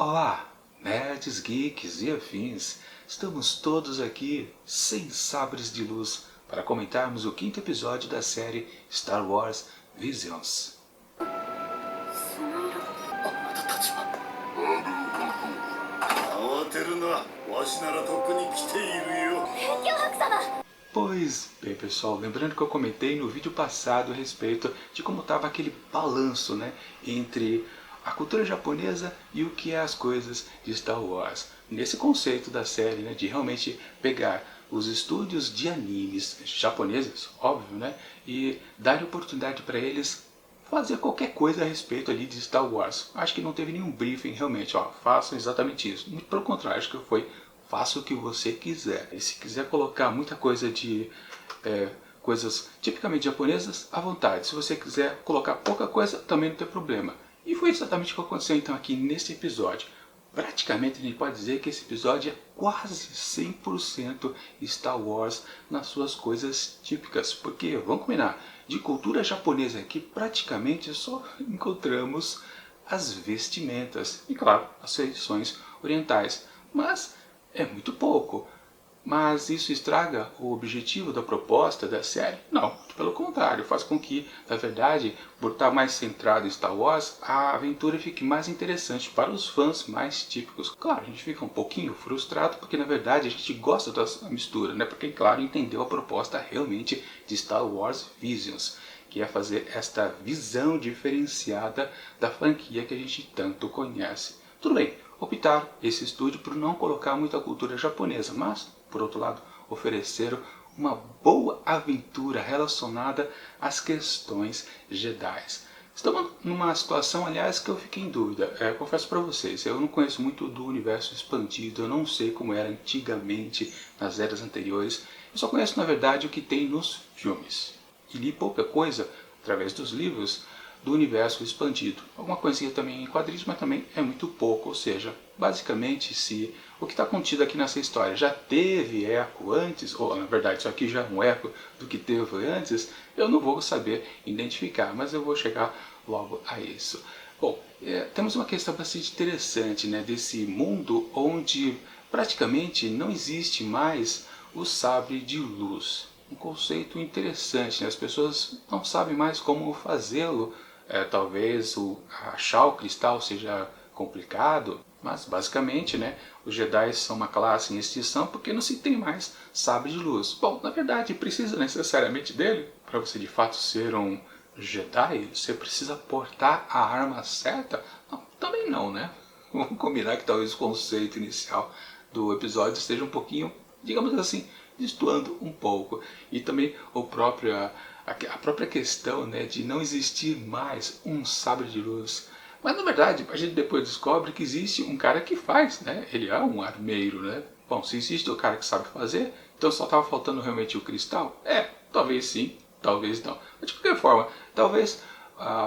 Olá, nerds, geeks e afins. Estamos todos aqui, sem sabres de luz, para comentarmos o quinto episódio da série Star Wars Visions. その色あなたたちは慌てるなわしならとっくに来ているよ脅迫様 Pois bem, pessoal, lembrando que eu comentei no vídeo passado a respeito de como estava aquele balanço, né, entre a cultura japonesa e o que é as coisas de Star Wars. Nesse conceito da série, né, de realmente pegar os estúdios de animes japoneses, óbvio, né, e dar oportunidade para eles fazer qualquer coisa a respeito ali de Star Wars. Acho que não teve nenhum briefing realmente, ó, façam exatamente isso. Muito pelo contrário, acho que foi faça o que você quiser. E se quiser colocar muita coisa de coisas tipicamente japonesas, à vontade. Se você quiser colocar pouca coisa, também não tem problema. E foi exatamente o que aconteceu então aqui nesse episódio. Praticamente a gente pode dizer que esse episódio é quase 100% Star Wars nas suas coisas típicas. Porque, vamos combinar, de cultura japonesa aqui praticamente só encontramos as vestimentas e, claro, as feições orientais. Mas é muito pouco. Mas isso estraga o objetivo da proposta da série? Não, pelo contrário, faz com que, na verdade, por estar mais centrado em Star Wars, a aventura fique mais interessante para os fãs mais típicos. Claro, a gente fica um pouquinho frustrado porque, na verdade, a gente gosta dessa mistura, né? Porque, claro, entendeu a proposta realmente de Star Wars Visions, que é fazer esta visão diferenciada da franquia que a gente tanto conhece. Tudo bem, optaram esse estúdio por não colocar muita cultura japonesa, mas, por outro lado, ofereceram uma boa aventura relacionada às questões Jedi. Estamos numa situação, aliás, que eu fiquei em dúvida. Confesso para vocês, eu não conheço muito do universo expandido, eu não sei como era antigamente, nas eras anteriores. Eu só conheço, na verdade, o que tem nos filmes. E li pouca coisa, através dos livros, do universo expandido. Alguma coisinha também em quadrinhos, mas também é muito pouco. Ou seja, basicamente, se o que está contido aqui nessa história já teve eco antes, ou na verdade isso aqui já é um eco do que teve antes, eu não vou saber identificar, mas eu vou chegar logo a isso. Bom, temos uma questão bastante interessante, né, desse mundo onde praticamente não existe mais o sabre de luz. Um conceito interessante, né? As pessoas não sabem mais como fazê-lo. Talvez achar o cristal seja complicado, mas basicamente, né, os Jedi são uma classe em extinção porque não se tem mais sabre de luz. Bom, na verdade, precisa necessariamente dele para você de fato ser um Jedi? Você precisa portar a arma certa? Não, também não, né? Vamos combinar que talvez o conceito inicial do episódio esteja um pouquinho, digamos assim, destoando um pouco. E também a própria questão, né, de não existir mais um sabre de luz. Mas na verdade, a gente depois descobre que existe um cara que faz, né? Ele é um armeiro, né? Bom, se existe o cara que sabe fazer, então só estava faltando realmente o cristal? Talvez sim, talvez não. Mas de qualquer forma, talvez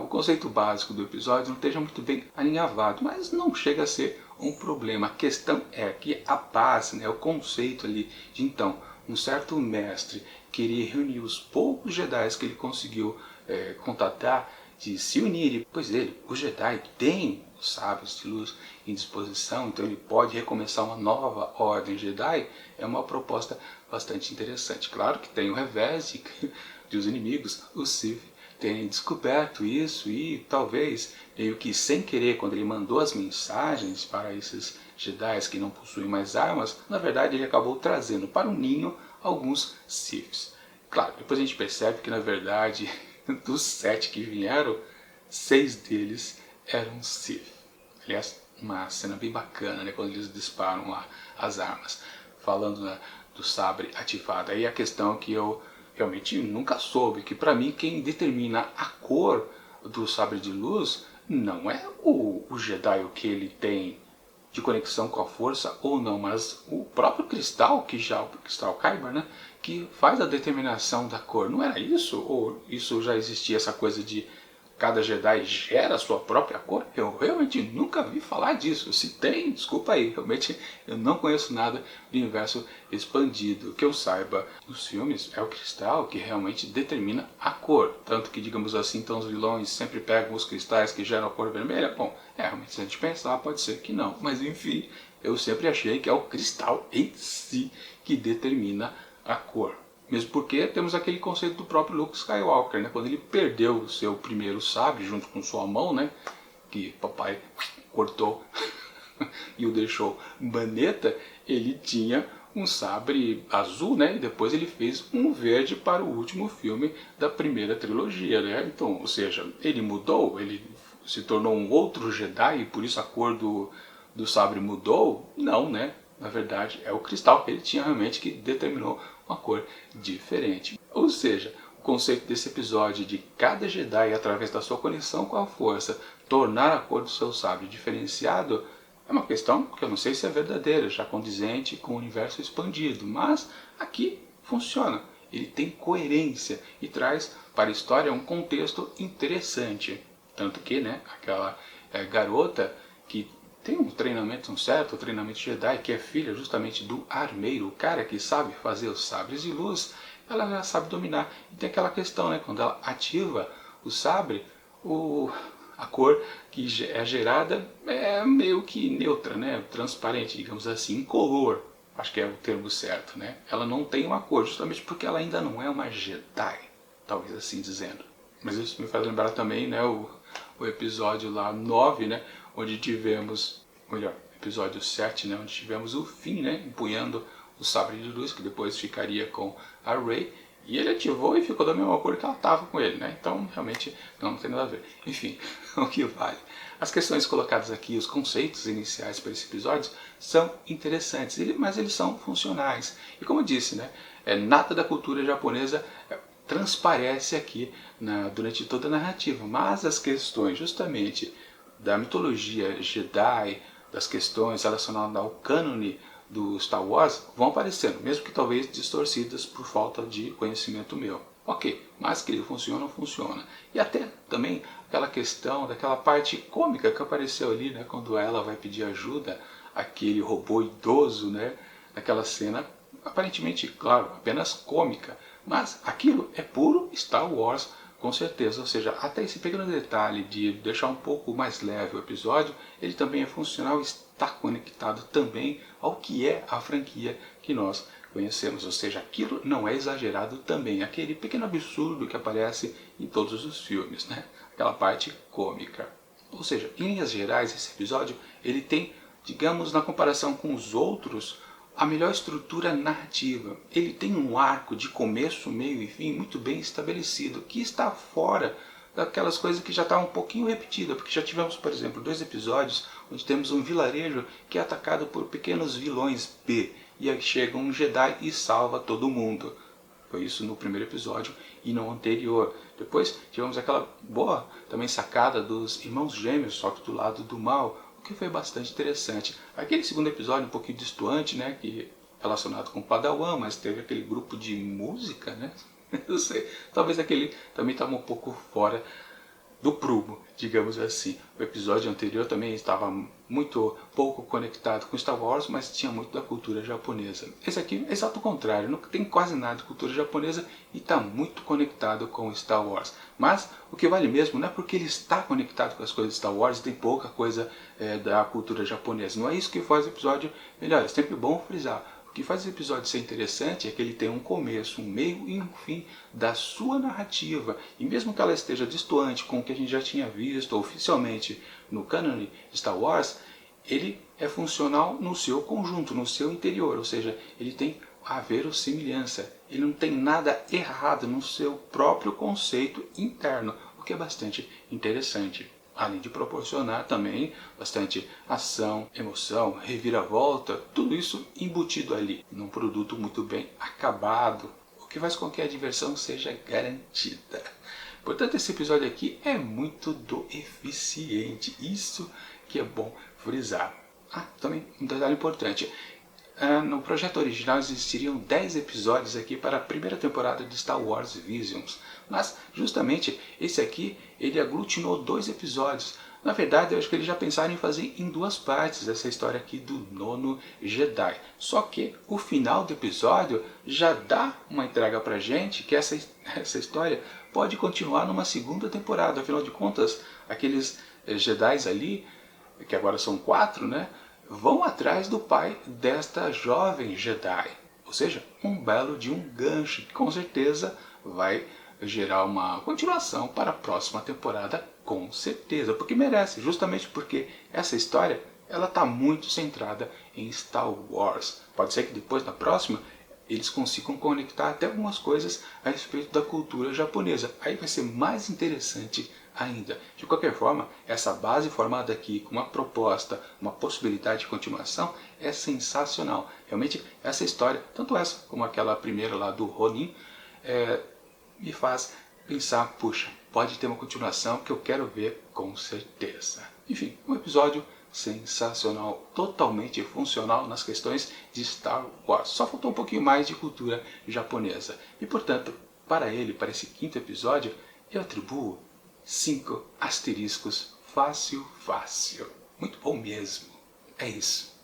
o conceito básico do episódio não esteja muito bem alinhavado, mas não chega a ser um problema. A questão é que a base, né, o conceito ali de então um certo mestre queria reunir os poucos Jedi que ele conseguiu contatar de se unirem, pois o Jedi tem os sabres de luz em disposição, então ele pode recomeçar uma nova ordem Jedi, é uma proposta bastante interessante. Claro que tem o revés de os inimigos, os Sith, terem descoberto isso e talvez, meio que sem querer, quando ele mandou as mensagens para esses Jedi que não possuem mais armas, na verdade ele acabou trazendo para o ninho alguns Siths. Claro, depois a gente percebe que na verdade, dos 7 que vieram, 6 deles eram Sith. Aliás, uma cena bem bacana, né, quando eles disparam lá as armas, falando, né, do sabre ativado. Aí a questão que eu realmente nunca soube, que para mim quem determina a cor do sabre de luz não é o Jedi, o que ele tem de conexão com a força ou não, mas o próprio cristal, que já o cristal Kyber, né, que faz a determinação da cor. Não era isso? Ou isso já existia, essa coisa de cada Jedi gera a sua própria cor? Eu realmente nunca vi falar disso. Se tem, desculpa aí, realmente eu não conheço nada do universo expandido. Que eu saiba, nos filmes é o cristal que realmente determina a cor. Tanto que, digamos assim, então os vilões sempre pegam os cristais que geram a cor vermelha. Bom, realmente se a gente pensar, pode ser que não. Mas enfim, eu sempre achei que é o cristal em si que determina a cor. Mesmo porque temos aquele conceito do próprio Luke Skywalker, né? Quando ele perdeu o seu primeiro sabre junto com sua mão, né? Que papai cortou e o deixou maneta, ele tinha um sabre azul, né? E depois ele fez um verde para o último filme da primeira trilogia, né? Então, ou seja, ele mudou, ele se tornou um outro Jedi e por isso a cor do sabre mudou? Não, né? Na verdade, é o cristal que ele tinha realmente que determinou uma cor diferente. Ou seja, o conceito desse episódio de cada Jedi, através da sua conexão com a força, tornar a cor do seu sabre diferenciado, é uma questão que eu não sei se é verdadeira, já condizente com o universo expandido, mas aqui funciona. Ele tem coerência e traz para a história um contexto interessante. Tanto que, né, aquela garota que tem um treinamento, um certo treinamento Jedi, que é filha justamente do armeiro, o cara que sabe fazer os sabres de luz, ela já sabe dominar. E tem aquela questão, né, quando ela ativa o sabre, a cor que é gerada é meio que neutra, né, transparente, digamos assim, incolor. Acho que é o termo certo, né? Ela não tem uma cor, justamente porque ela ainda não é uma Jedi, talvez assim dizendo. Mas isso me faz lembrar também, né, o episódio lá 9, né, onde tivemos, melhor, episódio 7, né, onde tivemos o Finn, né, empunhando o sabre de luz, que depois ficaria com a Rey, e ele ativou e ficou da mesma cor que ela estava com ele, né? Então, realmente, não tem nada a ver. Enfim, o que vale. As questões colocadas aqui, os conceitos iniciais para esse episódio, são interessantes, mas eles são funcionais. E como eu disse, né, nada da cultura japonesa transparece aqui durante toda a narrativa, mas as questões justamente da mitologia Jedi, das questões relacionadas ao cânone do Star Wars vão aparecendo, mesmo que talvez distorcidas por falta de conhecimento meu. Ok, mas que ele funciona, funciona. E até também aquela questão daquela parte cômica que apareceu ali, né, quando ela vai pedir ajuda àquele robô idoso, né, naquela cena, aparentemente, claro, apenas cômica, mas aquilo é puro Star Wars, com certeza. Ou seja, até esse pequeno detalhe de deixar um pouco mais leve o episódio, ele também é funcional, está conectado também ao que é a franquia que nós conhecemos. Ou seja, aquilo não é exagerado também, aquele pequeno absurdo que aparece em todos os filmes, né? Aquela parte cômica. Ou seja, em linhas gerais, esse episódio ele tem, digamos, na comparação com os outros, a melhor estrutura narrativa. Ele tem um arco de começo, meio e fim muito bem estabelecido, que está fora daquelas coisas que já está um pouquinho repetida, porque já tivemos, por exemplo, 2 episódios onde temos um vilarejo que é atacado por pequenos vilões B, e aí chega um Jedi e salva todo mundo. Foi isso no primeiro episódio e no anterior. Depois tivemos aquela boa também sacada dos irmãos gêmeos, só que do lado do mal, o que foi bastante interessante. Aquele segundo episódio um pouquinho distoante, né, que relacionado com Padawan, mas teve aquele grupo de música, né? Eu sei, talvez aquele também estava um pouco fora do prumo, digamos assim. O episódio anterior também estava muito pouco conectado com Star Wars, mas tinha muito da cultura japonesa. Esse aqui é exato o contrário, não tem quase nada de cultura japonesa e está muito conectado com Star Wars. Mas o que vale mesmo não é porque ele está conectado com as coisas de Star Wars e tem pouca coisa da cultura japonesa. Não é isso que faz o episódio melhor, é sempre bom frisar. O que faz esse episódio ser interessante é que ele tem um começo, um meio e um fim da sua narrativa. E mesmo que ela esteja distoante com o que a gente já tinha visto oficialmente no cânone Star Wars, ele é funcional no seu conjunto, no seu interior. Ou seja, ele tem a verossimilhança. Ele não tem nada errado no seu próprio conceito interno, o que é bastante interessante. Além de proporcionar também bastante ação, emoção, reviravolta, tudo isso embutido ali, num produto muito bem acabado, o que faz com que a diversão seja garantida. Portanto, esse episódio aqui é muito do eficiente, isso que é bom frisar. Também um detalhe importante, No projeto original existiriam 10 episódios aqui para a primeira temporada de Star Wars Visions, mas justamente esse aqui ele aglutinou 2 episódios. Na verdade, eu acho que eles já pensaram em fazer em 2 partes essa história aqui do nono Jedi. Só que o final do episódio já dá uma entrega pra gente que essa história pode continuar numa segunda temporada. Afinal de contas, aqueles Jedis ali, que agora são 4, né? Vão atrás do pai desta jovem Jedi. Ou seja, um belo de um gancho que com certeza vai gerar uma continuação para a próxima temporada, com certeza, porque merece, justamente porque essa história ela está muito centrada em Star Wars. Pode ser que depois, na próxima, eles consigam conectar até algumas coisas a respeito da cultura japonesa. Aí vai ser mais interessante ainda. De qualquer forma, essa base formada aqui com uma proposta, uma possibilidade de continuação é sensacional. Realmente, essa história, tanto essa como aquela primeira lá do Ronin, me faz pensar, puxa, pode ter uma continuação que eu quero ver com certeza. Enfim, um episódio sensacional, totalmente funcional nas questões de Star Wars. Só faltou um pouquinho mais de cultura japonesa. E portanto, para ele, para esse 5º episódio, eu atribuo 5 asteriscos fácil, fácil. Muito bom mesmo. É isso.